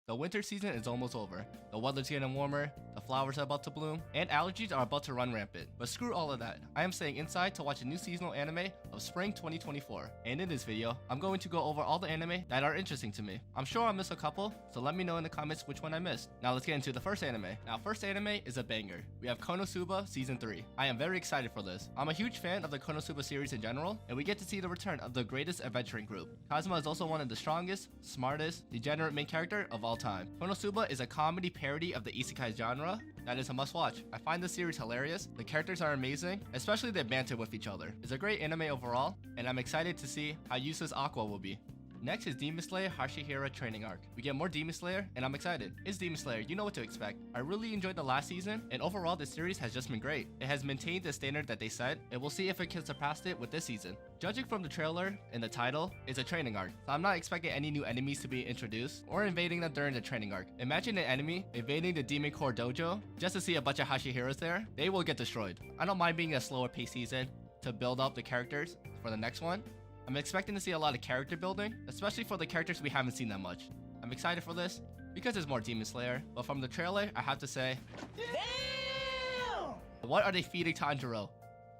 The winter season is almost over. The weather's getting warmer, the flowers are about to bloom, and allergies are about to run rampant. But screw all of that. I am staying inside to watch a new seasonal anime of spring 2024. And in this video, I'm going to go over all the anime that are interesting to me. I'm sure I'll miss a couple, so let me know in the comments which one I missed. Now let's get into the first anime. Now first anime is a banger. We have Konosuba Season 3. I am very excited for this. I'm a huge fan of the Konosuba series in general, and we get to see the return of the greatest adventuring group. Kazuma is also one of the strongest, smartest, degenerate main character of all time. Konosuba is a comedy parody of the isekai genre that is a must-watch. I find this series hilarious, the characters are amazing, especially their banter with each other. It's a great anime overall, and I'm excited to see how useless Aqua will be. Next is Demon Slayer Hashihira Training Arc. We get more Demon Slayer, and I'm excited. It's Demon Slayer, you know what to expect. I really enjoyed the last season, and overall this series has just been great. It has maintained the standard that they set, and we'll see if it can surpass it with this season. Judging from the trailer and the title, it's a training arc, so I'm not expecting any new enemies to be introduced or invading them during the training arc. Imagine an enemy invading the Demon Core Dojo just to see a bunch of Hashihiras there. They will get destroyed. I don't mind being a slower paced season to build up the characters for the next one. I'm expecting to see a lot of character building, especially for the characters we haven't seen that much. I'm excited for this because there's more Demon Slayer, but from the trailer, I have to say, damn! What are they feeding Tanjiro?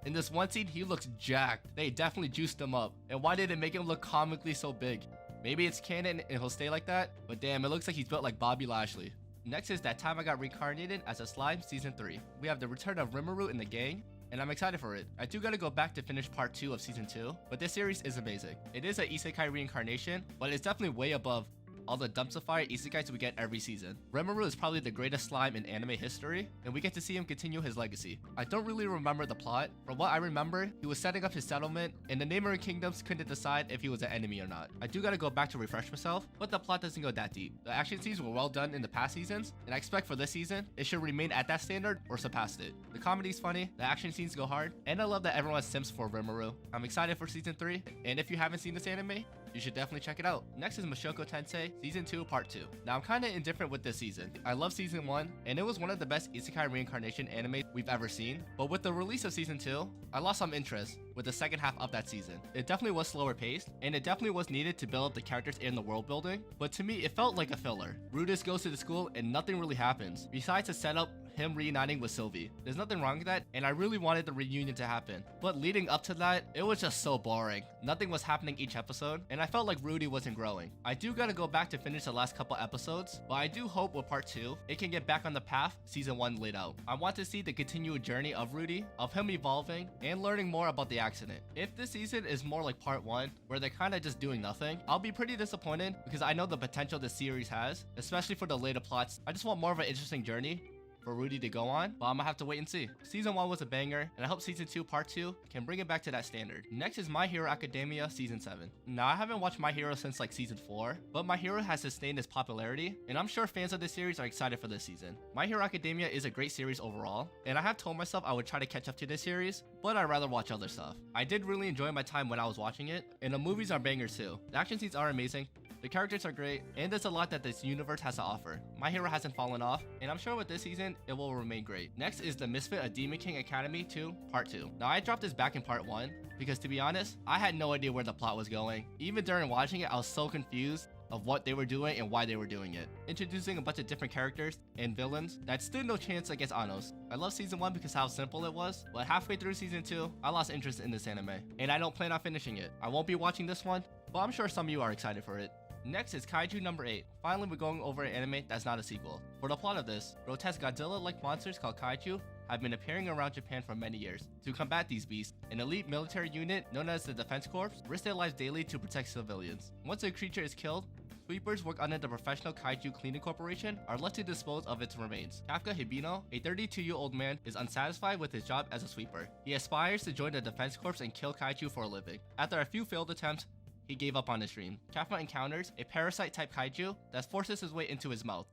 In this one scene, he looks jacked. They definitely juiced him up. And why did it make him look comically so big? Maybe it's canon and he'll stay like that, but damn, it looks like he's built like Bobby Lashley. Next is That Time I Got Reincarnated as a Slime Season 3. We have the return of Rimuru and the gang, and I'm excited for it. I do gotta go back to finish part 2 of season 2, but this series is amazing. It is an isekai reincarnation, but it's definitely way above all the dumpster-fire isekais we get every season. Rimuru is probably the greatest slime in anime history, and we get to see him continue his legacy. I don't really remember the plot. From what I remember, he was setting up his settlement, and the neighboring kingdoms couldn't decide if he was an enemy or not. I do gotta go back to refresh myself, but the plot doesn't go that deep. The action scenes were well done in the past seasons, and I expect for this season, it should remain at that standard or surpass it. The comedy's funny, the action scenes go hard, and I love that everyone sims for Rimuru. I'm excited for season 3, and if you haven't seen this anime, you should definitely check it out. Next is Mushoku Tensei Season 2 Part 2. Now I'm kinda indifferent with this season. I love Season 1, and it was one of the best isekai reincarnation anime we've ever seen, but with the release of Season 2, I lost some interest with the second half of that season. It definitely was slower paced, and it definitely was needed to build up the characters and the world building, but to me it felt like a filler. Rudis goes to the school and nothing really happens, besides to set up him reuniting with Sylvie. There's nothing wrong with that, and I really wanted the reunion to happen. But leading up to that, it was just so boring. Nothing was happening each episode, and I felt like Rudy wasn't growing. I do gotta go back to finish the last couple episodes, but I do hope with part 2, it can get back on the path season 1 laid out. I want to see the continued journey of Rudy, of him evolving, and learning more about the accident. If this season is more like part 1, where they're kinda just doing nothing, I'll be pretty disappointed because I know the potential this series has, especially for the later plots. I just want more of an interesting journey for Rudy to go on, but I'm gonna have to wait and see. Season 1 was a banger, and I hope Season 2 Part 2 can bring it back to that standard. Next is My Hero Academia Season 7. Now, I haven't watched My Hero since like Season 4, but My Hero has sustained its popularity, and I'm sure fans of this series are excited for this season. My Hero Academia is a great series overall, and I have told myself I would try to catch up to this series, but I'd rather watch other stuff. I did really enjoy my time when I was watching it, and the movies are bangers too. The action scenes are amazing, the characters are great, and there's a lot that this universe has to offer. My Hero hasn't fallen off, and I'm sure with this season, it will remain great. Next is The Misfit of Demon King Academy 2 Part 2. Now I dropped this back in Part 1, because to be honest, I had no idea where the plot was going. Even during watching it, I was so confused of what they were doing and why they were doing it. Introducing a bunch of different characters and villains that stood no chance against Anos. I love Season 1 because how simple it was, but halfway through Season 2, I lost interest in this anime, and I don't plan on finishing it. I won't be watching this one, but I'm sure some of you are excited for it. Next is Kaiju number 8. Finally, we're going over an anime that's not a sequel. For the plot of this, grotesque Godzilla-like monsters called Kaiju have been appearing around Japan for many years. To combat these beasts, an elite military unit known as the Defense Corps risks their lives daily to protect civilians. Once a creature is killed, sweepers work under the Professional Kaiju Cleaning Corporation are left to dispose of its remains. Kafka Hibino, a 32-year-old man, is unsatisfied with his job as a sweeper. He aspires to join the Defense Corps and kill Kaiju for a living. After a few failed attempts, he gave up on his dream. Kafka encounters a parasite-type kaiju that forces his way into his mouth,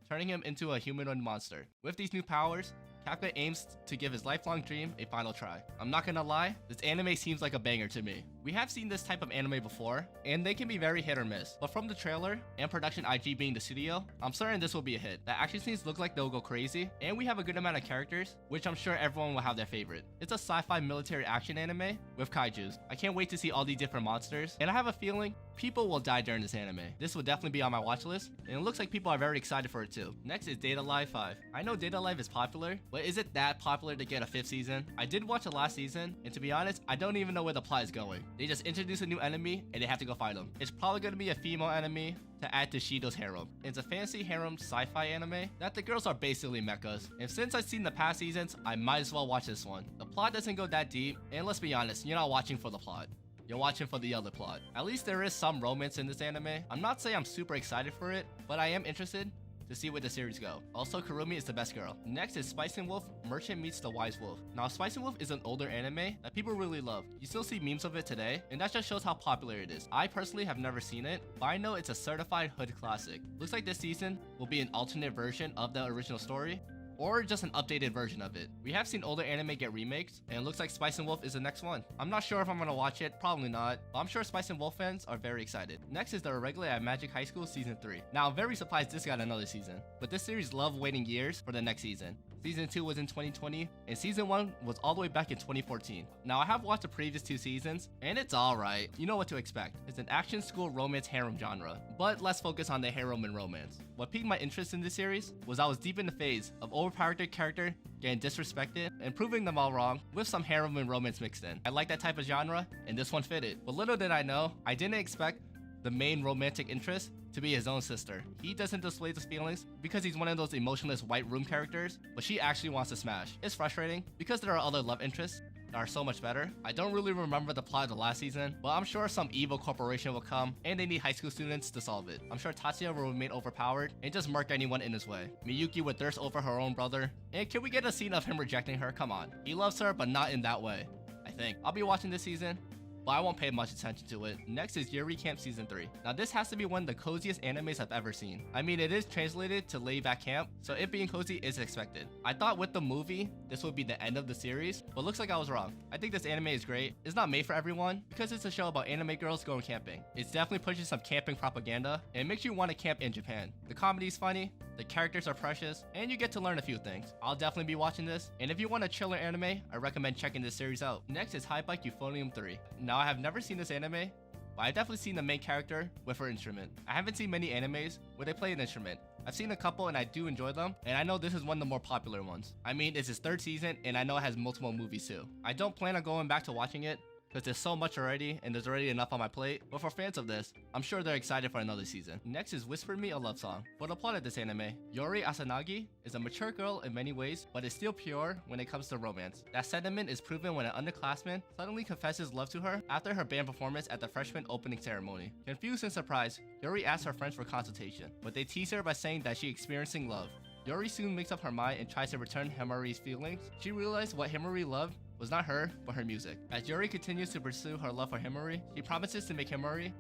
turning him into a humanoid monster. With these new powers, Kafka aims to give his lifelong dream a final try. I'm not gonna lie, this anime seems like a banger to me. We have seen this type of anime before, and they can be very hit or miss. But from the trailer, and Production IG being the studio, I'm certain this will be a hit. The action scenes look like they'll go crazy, and we have a good amount of characters, which I'm sure everyone will have their favorite. It's a sci-fi military action anime with kaijus. I can't wait to see all these different monsters, and I have a feeling people will die during this anime. This will definitely be on my watch list, and it looks like people are very excited for it too. Next is Date A Live 5. I know Date A Live is popular, but is it that popular to get a 5th season? I did watch the last season, and to be honest, I don't even know where the plot is going. They just introduce a new enemy, and they have to go fight them. It's probably going to be a female enemy to add to Shido's harem. It's a fantasy harem sci-fi anime that the girls are basically mechas. And since I've seen the past seasons, I might as well watch this one. The plot doesn't go that deep, and let's be honest, you're not watching for the plot. You're watching for the other plot. At least there is some romance in this anime. I'm not saying I'm super excited for it, but I am interested to see where the series go. Also, Kurumi is the best girl. Next is Spice and Wolf, Merchant Meets the Wise Wolf. Now, Spice and Wolf is an older anime that people really love. You still see memes of it today, and that just shows how popular it is. I personally have never seen it, but I know it's a certified hood classic. Looks like this season will be an alternate version of the original story, or just an updated version of it. We have seen older anime get remakes, and it looks like Spice and Wolf is the next one. I'm not sure if I'm gonna watch it, probably not, but I'm sure Spice and Wolf fans are very excited. Next is The Irregular at Magic High School Season 3. Now, I'm very surprised this got another season, but this series loved waiting years for the next season. Season 2 was in 2020, and Season 1 was all the way back in 2014. Now, I have watched the previous 2 seasons, and it's alright. You know what to expect. It's an action school romance harem genre, but let's focus on the harem and romance. What piqued my interest in this series was I was deep in the phase of overpowered character getting disrespected and proving them all wrong with some harem and romance mixed in. I like that type of genre, and this one fit it. But little did I know, I didn't expect the main romantic interest to be his own sister. He doesn't display his feelings because he's one of those emotionless white room characters, but she actually wants to smash. It's frustrating because there are other love interests that are so much better. I don't really remember the plot of the last season, but I'm sure some evil corporation will come and they need high school students to solve it. I'm sure Tatsuya will remain overpowered and just murk anyone in his way. Miyuki would thirst over her own brother. And can we get a scene of him rejecting her? Come on. He loves her, but not in that way, I think. I'll be watching this season, but I won't pay much attention to it. Next is Yuri Camp Season 3. Now this has to be one of the coziest animes I've ever seen. I mean, it is translated to Lay Back Camp, so it being cozy is expected. I thought with the movie, this would be the end of the series, but looks like I was wrong. I think this anime is great. It's not made for everyone because it's a show about anime girls going camping. It's definitely pushing some camping propaganda, and it makes you want to camp in Japan. The comedy is funny, the characters are precious, and you get to learn a few things. I'll definitely be watching this, and if you want a chiller anime, I recommend checking this series out. Next is High Bike Euphonium 3. Now I have never seen this anime, but I've definitely seen the main character with her instrument. I haven't seen many animes where they play an instrument. I've seen a couple and I do enjoy them, and I know this is one of the more popular ones. I mean, it's its 3rd season, and I know it has multiple movies too. I don't plan on going back to watching it, because there's so much already and there's already enough on my plate, but for fans of this, I'm sure they're excited for another season. Next is Whisper Me a Love Song. For the plot of this anime, Yori Asanagi is a mature girl in many ways, but is still pure when it comes to romance. That sentiment is proven when an underclassman suddenly confesses love to her after her band performance at the freshman opening ceremony. Confused and surprised, Yori asks her friends for consultation, but they tease her by saying that she's experiencing love. Yori soon makes up her mind and tries to return Himari's feelings. She realized what Himari loved was not her, but her music. As Yuri continues to pursue her love for Himari, she promises to make Himari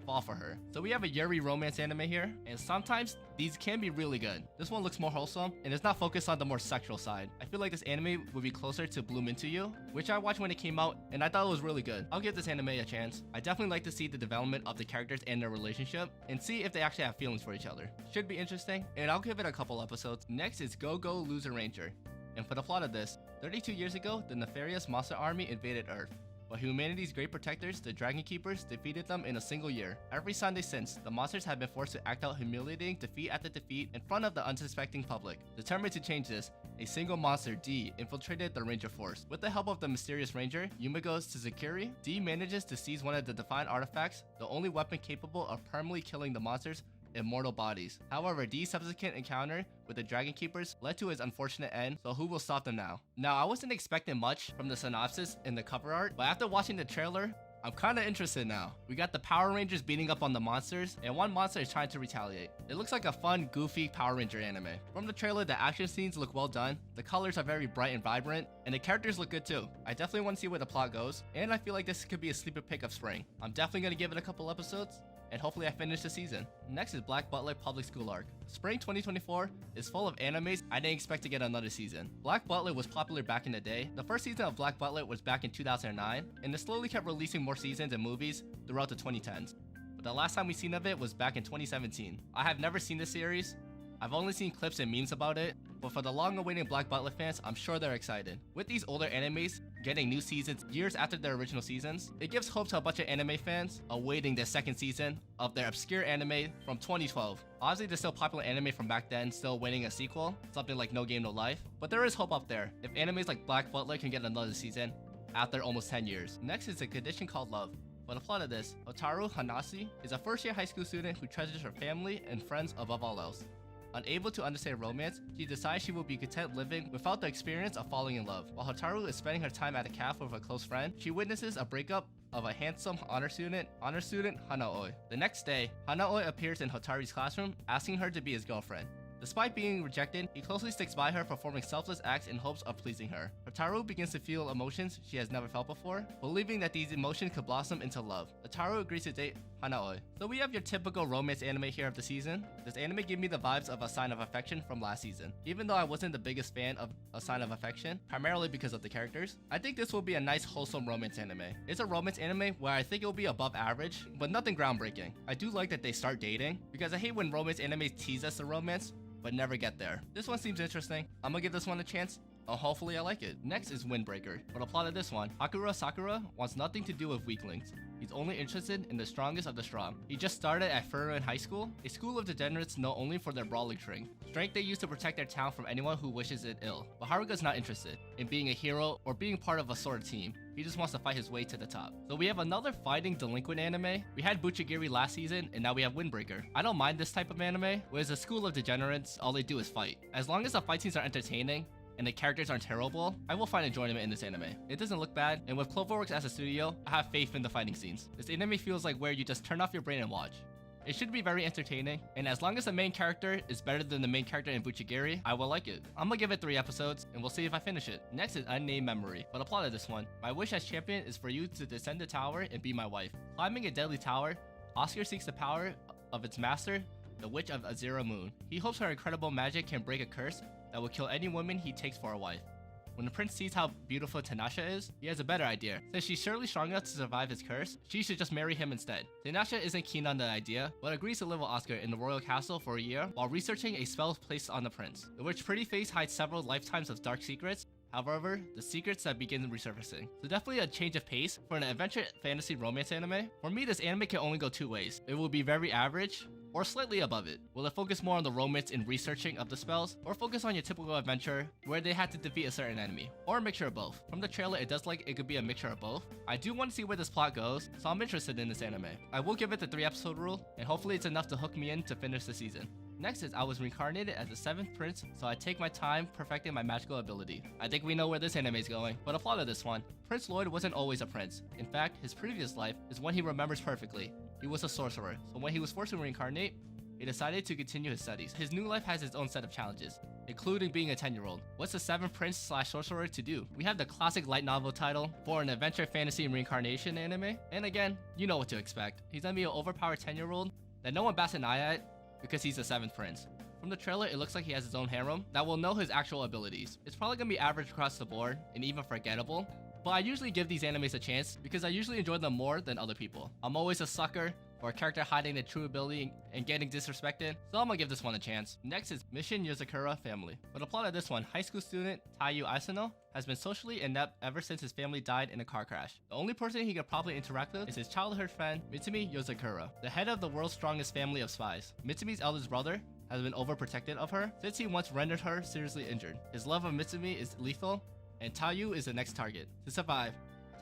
fall for her. So we have a Yuri romance anime here, and sometimes these can be really good. This one looks more wholesome, and it's not focused on the more sexual side. I feel like this anime would be closer to Bloom Into You, which I watched when it came out, and I thought it was really good. I'll give this anime a chance. I definitely like to see the development of the characters and their relationship, and see if they actually have feelings for each other. Should be interesting, and I'll give it a couple episodes. Next is Go Go Loser Ranger. And for the plot of this, 32 years ago, the nefarious monster army invaded Earth. But humanity's great protectors, the Dragon Keepers, defeated them in a single year. Every Sunday since, the monsters have been forced to act out humiliating defeat after defeat in front of the unsuspecting public. Determined to change this, a single monster, D, infiltrated the Ranger force. With the help of the mysterious Ranger, Yumiko Tsuzukiri, D manages to seize one of the Divine Artifacts, the only weapon capable of permanently killing the monsters immortal bodies. However, D's subsequent encounter with the Dragon Keepers led to his unfortunate end, so who will stop them now? Now, I wasn't expecting much from the synopsis and the cover art, but after watching the trailer, I'm kinda interested now. We got the Power Rangers beating up on the monsters, and one monster is trying to retaliate. It looks like a fun, goofy Power Ranger anime. From the trailer, the action scenes look well done, the colors are very bright and vibrant, and the characters look good too. I definitely want to see where the plot goes, and I feel like this could be a sleeper pick of spring. I'm definitely gonna give it a couple episodes, and hopefully I finish the season. Next is Black Butler Public School Arc. Spring 2024 is full of animes I didn't expect to get another season. Black Butler was popular back in the day. The first season of Black Butler was back in 2009, and it slowly kept releasing more seasons and movies throughout the 2010s. But the last time we seen of it was back in 2017. I have never seen this series. I've only seen clips and memes about it, but for the long-awaited Black Butler fans, I'm sure they're excited. With these older animes getting new seasons years after their original seasons, it gives hope to a bunch of anime fans awaiting the second season of their obscure anime from 2012. Obviously, the still popular anime from back then still waiting a sequel, something like No Game No Life, but there is hope up there if animes like Black Butler can get another season after almost 10 years. Next is A Condition Called Love. For the plot of this, Hotaru Hanase is a first-year high school student who treasures her family and friends above all else. Unable to understand romance, she decides she will be content living without the experience of falling in love. While Hotaru is spending her time at a cafe with a close friend, she witnesses a breakup of a handsome honor student Hanaoi. The next day, Hanaoi appears in Hotaru's classroom, asking her to be his girlfriend. Despite being rejected, he closely sticks by her, performing selfless acts in hopes of pleasing her. Hotaru begins to feel emotions she has never felt before, believing that these emotions could blossom into love. Hotaru agrees to date Hanaoi. So we have your typical romance anime here of the season. This anime gave me the vibes of A Sign of Affection from last season. Even though I wasn't the biggest fan of A Sign of Affection, primarily because of the characters, I think this will be a nice wholesome romance anime. It's a romance anime where I think it will be above average, but nothing groundbreaking. I do like that they start dating, because I hate when romance animes tease us the romance, but never get there. This one seems interesting. I'm gonna give this one a chance. Hopefully I like it. Next is Windbreaker. For the plot of this one, Hakura Sakura wants nothing to do with weaklings. He's only interested in the strongest of the strong. He just started at Furin High School, a school of degenerates known only for their brawling strength they use to protect their town from anyone who wishes it ill. But Haruka's not interested in being a hero or being part of a sort of team. He just wants to fight his way to the top. So we have another fighting delinquent anime. We had Buchigiri last season, and now we have Windbreaker. I don't mind this type of anime, where it's a school of degenerates, all they do is fight. As long as the fight scenes are entertaining, and the characters aren't terrible, I will find enjoyment in this anime. It doesn't look bad, and with Cloverworks as a studio, I have faith in the fighting scenes. This anime feels like where you just turn off your brain and watch. It should be very entertaining, and as long as the main character is better than the main character in Buchigiri, I will like it. I'm gonna give it 3 episodes, and we'll see if I finish it. Next is Unnamed Memory. For the plot of this one, my wish as champion is for you to descend the tower and be my wife. Climbing a deadly tower, Oscar seeks the power of its master, the Witch of Azura Moon. He hopes her incredible magic can break a curse that will kill any woman he takes for a wife. When the prince sees how beautiful Tanasha is, he has a better idea. Since she's surely strong enough to survive his curse, she should just marry him instead. Tanasha isn't keen on the idea, but agrees to live with Oscar in the royal castle for a year while researching a spell placed on the prince. The witch Pretty Face hides several lifetimes of dark secrets. However, the secrets that begin resurfacing. So definitely a change of pace for an adventure fantasy romance anime. For me, this anime can only go 2 ways. It will be very average, or slightly above it. Will it focus more on the romance and researching of the spells, or focus on your typical adventure where they had to defeat a certain enemy, or a mixture of both? From the trailer, it does like it could be a mixture of both. I do want to see where this plot goes, so I'm interested in this anime. I will give it the 3-episode rule, and hopefully it's enough to hook me in to finish the season. Next is I was reincarnated as the 7th prince, so I take my time perfecting my magical ability. I think we know where this anime is going, but a plot of this one. Prince Lloyd wasn't always a prince. In fact, his previous life is one he remembers perfectly. He was a sorcerer, so when he was forced to reincarnate, he decided to continue his studies. His new life has its own set of challenges, including being a 10-year-old. What's the 7th prince slash sorcerer to do? We have the classic light novel title for an adventure fantasy reincarnation anime, and again, you know what to expect. He's gonna be an overpowered 10-year-old that no one bats an eye at because he's the 7th prince. From the trailer, it looks like he has his own harem that will know his actual abilities. It's probably gonna be average across the board and even forgettable, but I usually give these animes a chance because I usually enjoy them more than other people. I'm always a sucker for a character hiding their true ability and getting disrespected, so I'm gonna give this one a chance. Next is Mission Yozakura Family. For the plot of this one, high school student Taiyu Asano has been socially inept ever since his family died in a car crash. The only person he could probably interact with is his childhood friend Mitsumi Yozakura, the head of the world's strongest family of spies. Mitsumi's eldest brother has been overprotective of her since he once rendered her seriously injured. His love of Mitsumi is lethal, and Taiyu is the next target. To survive,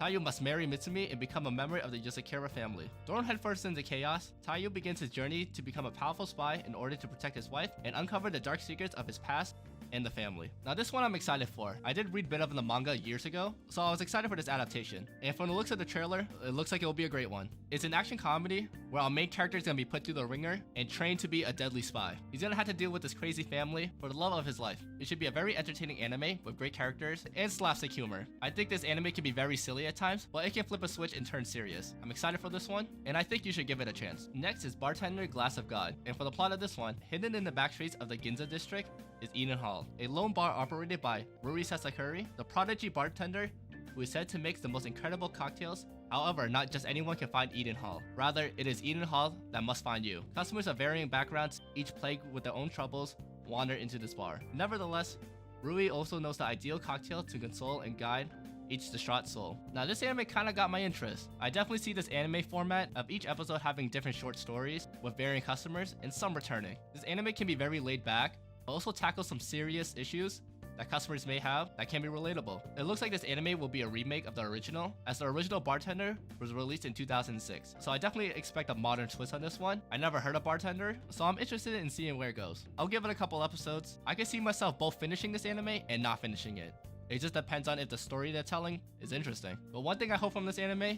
Taiyu must marry Mitsumi and become a member of the Yozakura family. Thrown headfirst into chaos, Taiyu begins his journey to become a powerful spy in order to protect his wife and uncover the dark secrets of his past and the family. Now this one I'm excited for. I did read a bit of the manga years ago, so I was excited for this adaptation. And from the looks of the trailer, it looks like it will be a great one. It's an action comedy where our main character is going to be put through the ringer and trained to be a deadly spy. He's going to have to deal with this crazy family for the love of his life. It should be a very entertaining anime with great characters and slapstick humor. I think this anime can be very silly silly at times, but it can flip a switch and turn serious. I'm excited for this one, and I think you should give it a chance. Next is Bartender Glass of God, and for the plot of this one, hidden in the backstreets of the Ginza district is Eden Hall, a lone bar operated by Ruri Sasakuri, the prodigy bartender who is said to make the most incredible cocktails. However, not just anyone can find Eden Hall. Rather, it is Eden Hall that must find you. Customers of varying backgrounds, each plagued with their own troubles, wander into this bar. Nevertheless, Rui also knows the ideal cocktail to console and guide each distraught soul. Now this anime kinda got my interest. I definitely see this anime format of each episode having different short stories with varying customers and some returning. This anime can be very laid back, but also tackle some serious issues that customers may have that can be relatable. It looks like this anime will be a remake of the original, as the original Bartender was released in 2006. So I definitely expect a modern twist on this one. I never heard of Bartender, so I'm interested in seeing where it goes. I'll give it a couple episodes. I can see myself both finishing this anime and not finishing it. It just depends on if the story they're telling is interesting. But one thing I hope from this anime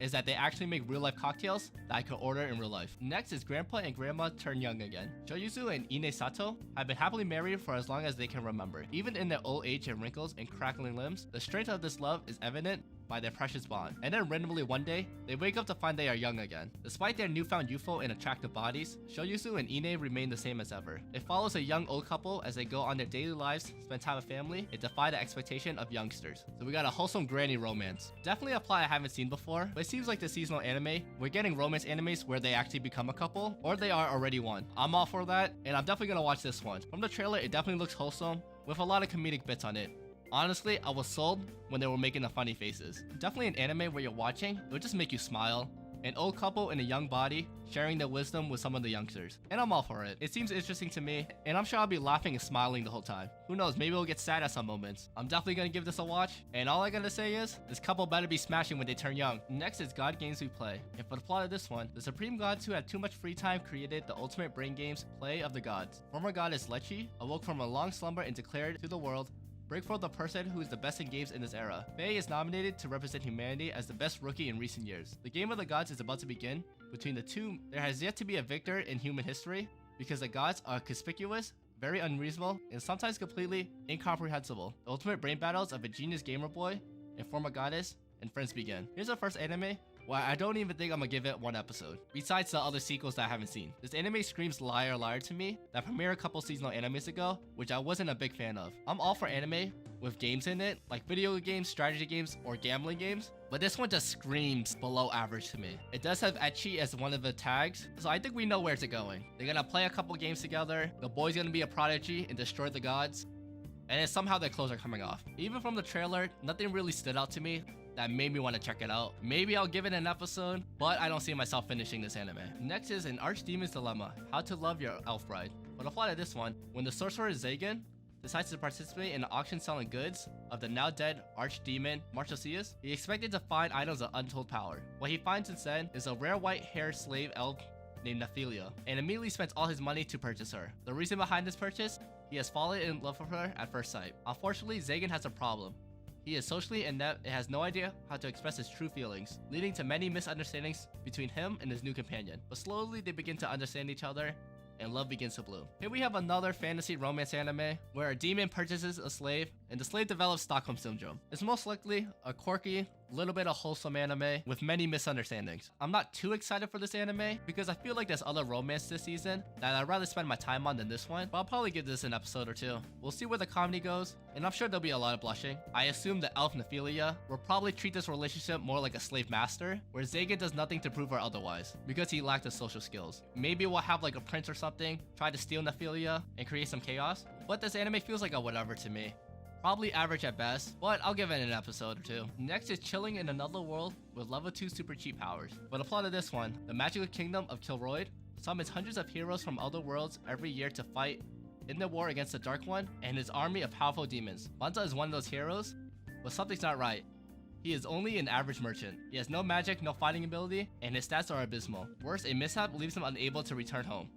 is that they actually make real life cocktails that I could order in real life. Next is Grandpa and Grandma turn young again. Shoyuzu and Ine Sato have been happily married for as long as they can remember. Even in their old age and wrinkles and crackling limbs, the strength of this love is evident by their precious bond. And then randomly one day, they wake up to find they are young again. Despite their newfound youthful and attractive bodies, Shoyuzu and Ine remain the same as ever. It follows a young old couple as they go on their daily lives, spend time with family, and defy the expectation of youngsters. So we got a wholesome granny romance. Definitely a plot I haven't seen before, but it seems like the seasonal anime, we're getting romance animes where they actually become a couple, or they are already one. I'm all for that, and I'm definitely gonna watch this one. From the trailer, it definitely looks wholesome, with a lot of comedic bits on it. Honestly, I was sold when they were making the funny faces. Definitely an anime where you're watching, it would just make you smile. An old couple in a young body sharing their wisdom with some of the youngsters. And I'm all for it. It seems interesting to me, and I'm sure I'll be laughing and smiling the whole time. Who knows, maybe we'll get sad at some moments. I'm definitely gonna give this a watch, and all I gotta say is, this couple better be smashing when they turn young. Next is God Games We Play. And for the plot of this one, the supreme gods who had too much free time created the ultimate brain games, Play of the Gods. Former goddess Lechi awoke from a long slumber and declared to the world, "Break forth the person who is the best in games in this era." Faye is nominated to represent humanity as the best rookie in recent years. The game of the gods is about to begin. Between the two, there has yet to be a victor in human history because the gods are conspicuous, very unreasonable, and sometimes completely incomprehensible. The ultimate brain battles of a genius gamer boy and former goddess and friends begin. Here's our first anime. Well, I don't even think I'm gonna give it one episode, besides the other sequels that I haven't seen. This anime screams Liar Liar to me, that premiered a couple seasonal animes ago, which I wasn't a big fan of. I'm all for anime with games in it, like video games, strategy games, or gambling games, but this one just screams below average to me. It does have ecchi as one of the tags, so I think we know where it's going. They're gonna play a couple games together, the boy's gonna be a prodigy and destroy the gods, and then somehow their clothes are coming off. Even from the trailer, nothing really stood out to me that made me want to check it out. Maybe I'll give it an episode, but I don't see myself finishing this anime. Next is An Archdemon's Dilemma, How to Love Your Elf Bride. For the plot of this one, when the sorcerer Zagan decides to participate in an auction selling goods of the now dead archdemon Marchosius, he expected to find items of untold power. What he finds instead is a rare white-haired slave elf named Nephilia, and immediately spends all his money to purchase her. The reason behind this purchase, he has fallen in love with her at first sight. Unfortunately, Zagan has a problem. He is socially inept and has no idea how to express his true feelings, leading to many misunderstandings between him and his new companion. But slowly they begin to understand each other, and love begins to bloom. Here we have another fantasy romance anime where a demon purchases a slave and the slave develops Stockholm Syndrome. It's most likely a quirky, little bit of wholesome anime with many misunderstandings. I'm not too excited for this anime because I feel like there's other romance this season that I'd rather spend my time on than this one, but I'll probably give this an episode or two. We'll see where the comedy goes, and I'm sure there'll be a lot of blushing. I assume the elf Nephilia will probably treat this relationship more like a slave master, where Zagan does nothing to prove her otherwise because he lacked the social skills. Maybe we'll have like a prince or something try to steal Nephilia and create some chaos, but this anime feels like a whatever to me. Probably average at best, but I'll give it an episode or two. Next is Chilling in Another World with level 2 super cheap powers. For the plot of this one, the magical kingdom of Kilroyd summons hundreds of heroes from other worlds every year to fight in the war against the Dark One and his army of powerful demons. Banza is one of those heroes, but something's not right. He is only an average merchant. He has no magic, no fighting ability, and his stats are abysmal. Worse, a mishap leaves him unable to return home.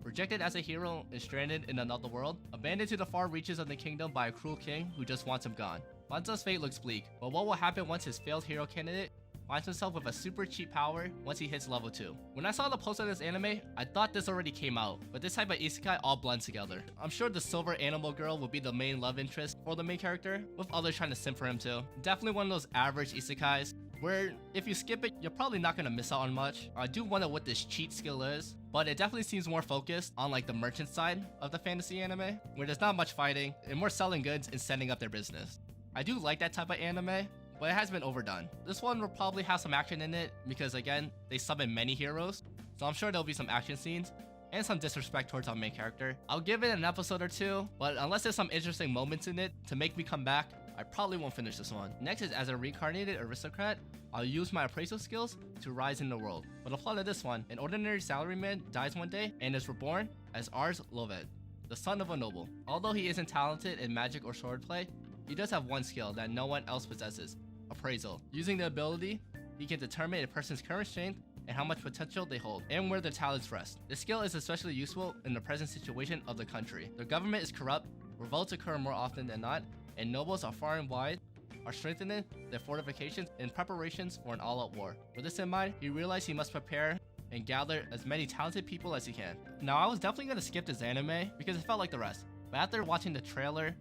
Rejected as a hero and stranded in another world, abandoned to the far reaches of the kingdom by a cruel king who just wants him gone. Banza's fate looks bleak, but what will happen once his failed hero candidate finds himself with a super cheap power once he hits level 2. When I saw the post of this anime, I thought this already came out, but this type of isekai all blends together. I'm sure the silver animal girl will be the main love interest for the main character, with others trying to simp for him too. Definitely one of those average isekais where if you skip it, you're probably not gonna miss out on much. I do wonder what this cheat skill is, but it definitely seems more focused on like the merchant side of the fantasy anime, where there's not much fighting and more selling goods and setting up their business. I do like that type of anime, but it has been overdone. This one will probably have some action in it because again, they summon many heroes, so I'm sure there'll be some action scenes and some disrespect towards our main character. I'll give it an episode or two, but unless there's some interesting moments in it to make me come back, I probably won't finish this one. Next is as a reincarnated aristocrat, I'll use my appraisal skills to rise in the world. But the plot of this one, an ordinary salaryman dies one day and is reborn as Ars Lovet, the son of a noble. Although he isn't talented in magic or swordplay, he does have one skill that no one else possesses, appraisal. Using the ability, he can determine a person's current strength and how much potential they hold, and where their talents rest. This skill is especially useful in the present situation of the country. The government is corrupt, revolts occur more often than not, and nobles are far and wide are strengthening their fortifications in preparations for an all-out war. With this in mind, he realized he must prepare and gather as many talented people as he can. Now, I was definitely going to skip this anime because it felt like the rest, but after watching the trailer,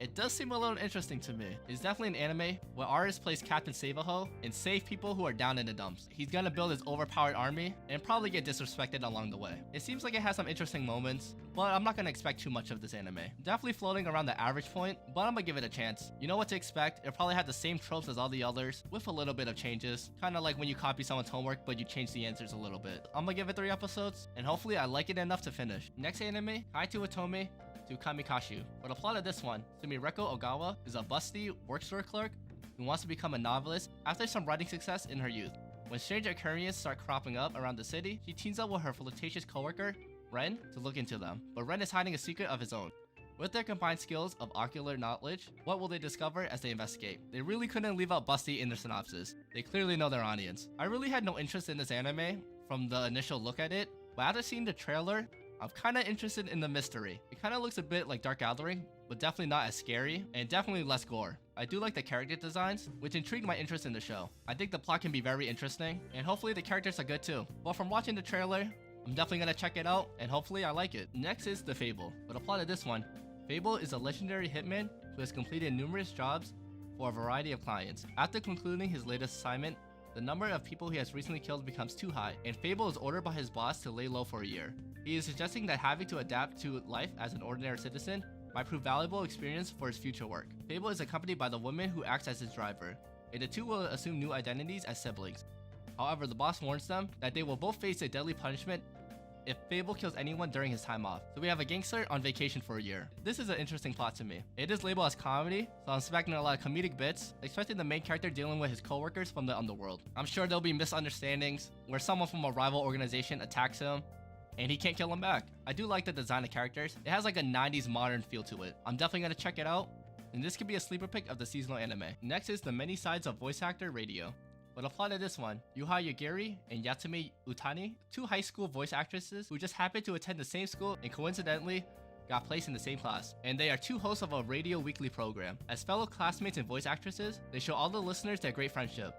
it does seem a little interesting to me. It's definitely an anime where Aris plays Captain Save-A-Ho and save people who are down in the dumps. He's gonna build his overpowered army and probably get disrespected along the way. It seems like it has some interesting moments, but I'm not gonna expect too much of this anime. Definitely floating around the average point, but I'm gonna give it a chance. You know what to expect. It'll probably have the same tropes as all the others with a little bit of changes. Kind of like when you copy someone's homework, but you change the answers a little bit. I'm gonna give it 3 episodes, and hopefully I like it enough to finish. Next anime, Kaito Otome to Kamikashu. For the plot of this one, Sumireko Ogawa is a busty workstore clerk who wants to become a novelist after some writing success in her youth. When strange occurrences start cropping up around the city, she teams up with her flirtatious coworker, Ren, to look into them. But Ren is hiding a secret of his own. With their combined skills of ocular knowledge, what will they discover as they investigate? They really couldn't leave out busty in their synopsis. They clearly know their audience. I really had no interest in this anime from the initial look at it, but after seeing the trailer, I'm kinda interested in the mystery. It kinda looks a bit like Dark Gathering, but definitely not as scary, and definitely less gore. I do like the character designs, which intrigued my interest in the show. I think the plot can be very interesting, and hopefully the characters are good too. But from watching the trailer, I'm definitely gonna check it out, and hopefully I like it. Next is The Fable. For the plot of this one, Fable is a legendary hitman who has completed numerous jobs for a variety of clients. After concluding his latest assignment, the number of people he has recently killed becomes too high, and Fable is ordered by his boss to lay low for a year. He is suggesting that having to adapt to life as an ordinary citizen might prove valuable experience for his future work. Fable is accompanied by the woman who acts as his driver, and the two will assume new identities as siblings. However, the boss warns them that they will both face a deadly punishment if Fable kills anyone during his time off. So we have a gangster on vacation for a year. This is an interesting plot to me. It is labeled as comedy, so I'm expecting a lot of comedic bits, expecting the main character dealing with his coworkers from the underworld. I'm sure there'll be misunderstandings where someone from a rival organization attacks him and he can't kill him back. I do like the design of characters. It has like a 90s modern feel to it. I'm definitely gonna check it out, and this could be a sleeper pick of the seasonal anime. Next is The Many Sides of Voice Actor Radio. For the plot of this one, Yuha Yagiri and Yatsume Utani, 2 high school voice actresses who just happened to attend the same school and coincidentally got placed in the same class. And they are 2 hosts of a radio weekly program. As fellow classmates and voice actresses, they show all the listeners their great friendship,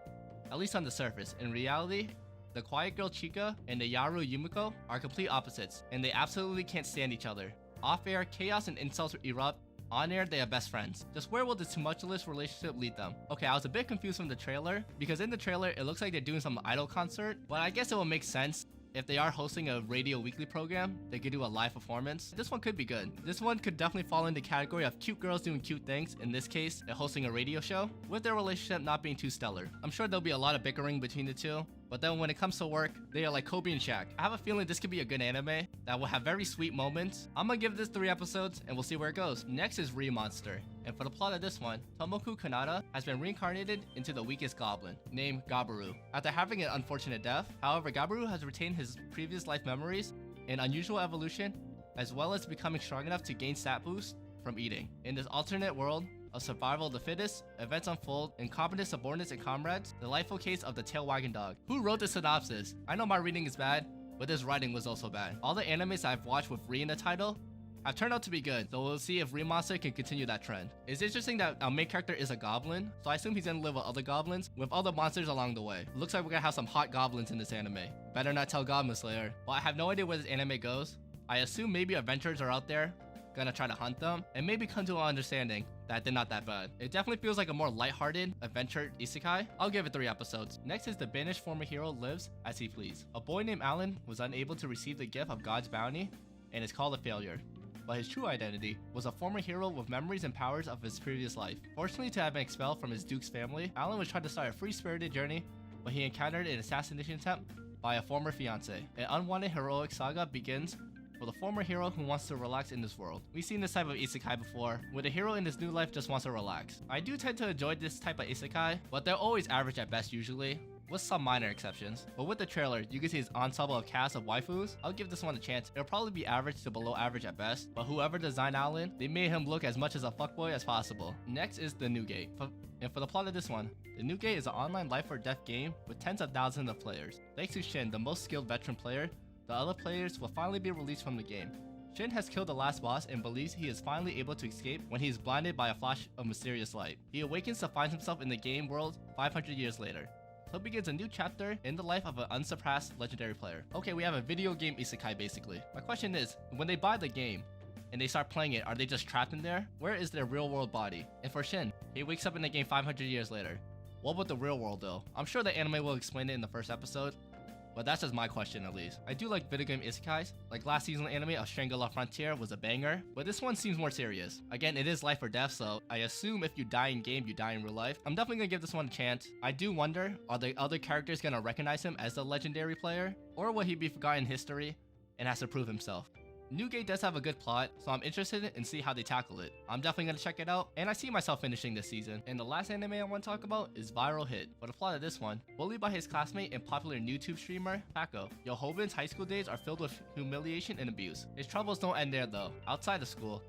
at least on the surface. In reality, the quiet girl Chika and the Yaru Yumiko are complete opposites, and they absolutely can't stand each other. Off air, chaos and insults erupt. On air, they are best friends. Just where will this tumultuous relationship lead them? Okay, I was a bit confused from the trailer, because in the trailer, it looks like they're doing some idol concert, but I guess it will make sense. If they are hosting a radio weekly program, they could do a live performance. This one could be good. This one could definitely fall in the category of cute girls doing cute things. In this case, they're hosting a radio show, with their relationship not being too stellar. I'm sure there'll be a lot of bickering between the two, but then when it comes to work, they are like Kobe and Shaq. I have a feeling this could be a good anime that will have very sweet moments. I'm gonna give this 3 episodes and we'll see where it goes. Next is Re-Monster. And for the plot of this one, Tomoku Kanata has been reincarnated into the weakest goblin, named Gabaru. After having an unfortunate death, however, Gabaru has retained his previous life memories, an unusual evolution, as well as becoming strong enough to gain stat boost from eating. In this alternate world of survival of the fittest, events unfold, incompetent subordinates and comrades, the delightful case of the tail wagging dog. Who wrote the synopsis? I know my reading is bad, but this writing was also bad. All the animes I've watched with Re in the title have turned out to be good, so we'll see if Remaster can continue that trend. It's interesting that our main character is a goblin, so I assume he's gonna live with other goblins, with other monsters along the way. Looks like we're gonna have some hot goblins in this anime. Better not tell Goblin Slayer. Well, I have no idea where this anime goes. I assume maybe adventurers are out there, gonna try to hunt them, and maybe come to an understanding that they're not that bad. It definitely feels like a more lighthearted adventure isekai. I'll give it 3 episodes. Next is the banished former hero lives as he please. A boy named Alan was unable to receive the gift of God's bounty and is called a failure. But his true identity was a former hero with memories and powers of his previous life. Fortunately, to have been expelled from his Duke's family, Alan was trying to start a free-spirited journey, but he encountered an assassination attempt by a former fiance. An unwanted heroic saga begins for the former hero who wants to relax in this world. We've seen this type of isekai before, where the hero in this new life just wants to relax. I do tend to enjoy this type of isekai, but they're always average at best usually, with some minor exceptions. But with the trailer, you can see his ensemble of cast of waifus. I'll give this one a chance. It'll probably be average to below average at best, but whoever designed Alan, they made him look as much as a fuckboy as possible. Next is The New Gate. And for the plot of this one, The New Gate is an online life or death game with tens of thousands of players. Thanks to Shin, the most skilled veteran player, the other players will finally be released from the game. Shin has killed the last boss and believes he is finally able to escape when he is blinded by a flash of mysterious light. He awakens to find himself in the game world 500 years later. So begins a new chapter in the life of an unsurpassed legendary player. Okay, we have a video game isekai basically. My question is, when they buy the game and they start playing it, are they just trapped in there? Where is their real world body? And for Shin, he wakes up in the game 500 years later. What about the real world though? I'm sure the anime will explain it in the first episode, but that's just my question at least. I do like video game isekais. Like last season's anime of Shangri-La Frontier was a banger, but this one seems more serious. Again, it is life or death, so I assume if you die in game, you die in real life. I'm definitely gonna give this one a chance. I do wonder, are the other characters gonna recognize him as the legendary player? Or will he be forgotten in history and has to prove himself? New Gate does have a good plot, so I'm interested in see how they tackle it. I'm definitely gonna check it out, and I see myself finishing this season. And the last anime I want to talk about is Viral Hit. For the plot of this one, bullied by his classmate and popular YouTube streamer, Paco, Yohobin's high school days are filled with humiliation and abuse. His troubles don't end there though. Outside of school,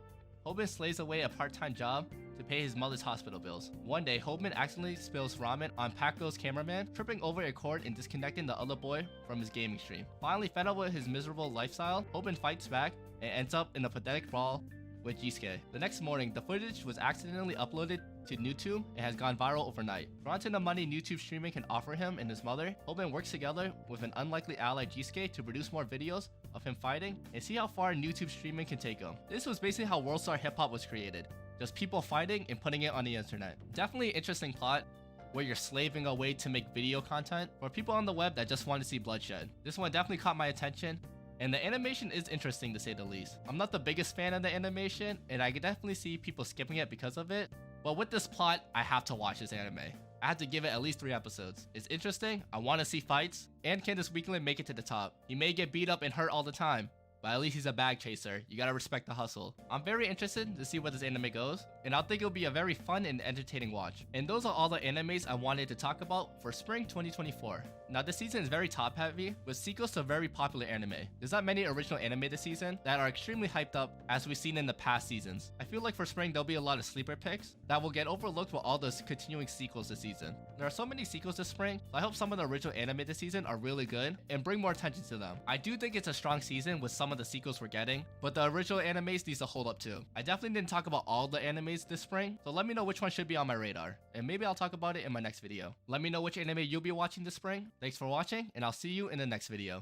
Hobin slays away a part-time job to pay his mother's hospital bills. One day, Hobin accidentally spills ramen on Paco's cameraman, tripping over a cord and disconnecting the other boy from his gaming stream. Finally, fed up with his miserable lifestyle, Hobin fights back and ends up in a pathetic brawl with Jisuke. The next morning, the footage was accidentally uploaded to YouTube and has gone viral overnight. Drawn to the money YouTube streaming can offer him and his mother, Hobin works together with an unlikely ally Jisuke to produce more videos of him fighting and see how far YouTube streaming can take him. This was basically how World Star Hip Hop was created. Just people fighting and putting it on the internet. Definitely an interesting plot where you're slaving away to make video content for people on the web that just want to see bloodshed. This one definitely caught my attention, and the animation is interesting to say the least. I'm not the biggest fan of the animation, and I could definitely see people skipping it because of it, but with this plot, I have to watch this anime. I have to give it at least 3 episodes. It's interesting, I want to see fights, and can this weakling make it to the top? He may get beat up and hurt all the time, but at least he's a bag chaser. You gotta respect the hustle. I'm very interested to see where this anime goes, and I think it'll be a very fun and entertaining watch. And those are all the animes I wanted to talk about for spring 2024. Now this season is very top heavy, with sequels to very popular anime. There's not many original anime this season that are extremely hyped up as we've seen in the past seasons. I feel like for spring there'll be a lot of sleeper picks that will get overlooked with all those continuing sequels this season. There are so many sequels this spring, so I hope some of the original anime this season are really good and bring more attention to them. I do think it's a strong season with some of the sequels we're getting, but the original animes needs to hold up too. I definitely didn't talk about all the animes this spring, so let me know which one should be on my radar, and maybe I'll talk about it in my next video. Let me know which anime you'll be watching this spring. Thanks for watching, and I'll see you in the next video.